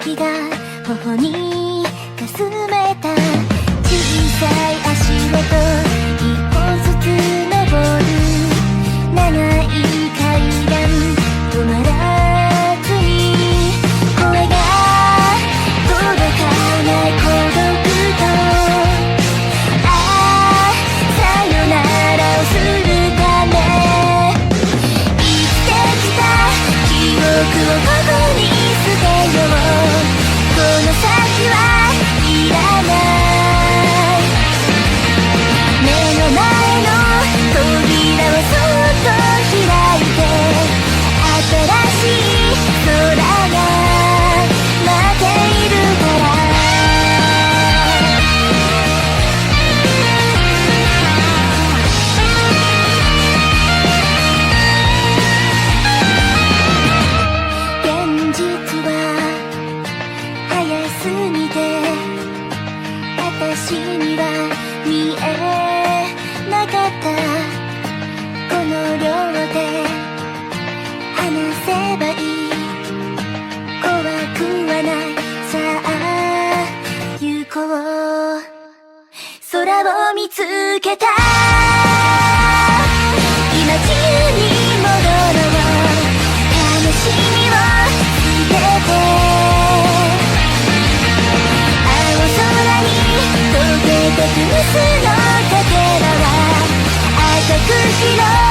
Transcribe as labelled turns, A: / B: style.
A: 雪が頬にかすめた小さい足音一歩ずつ登る長い階段止まらずに声が届かない孤独とさよならをするため生きてきた記憶をここに捨てようこの先はいらない目の前の扉をそっと開いて新しい空が待っているから現実は早すぎて私には見えなかったこの両手離せばいい怖くはないさあ行こう空を見つけた今自由に戻ろう悲しみを捨てて青空に溶けてく水のかけらは赤く広い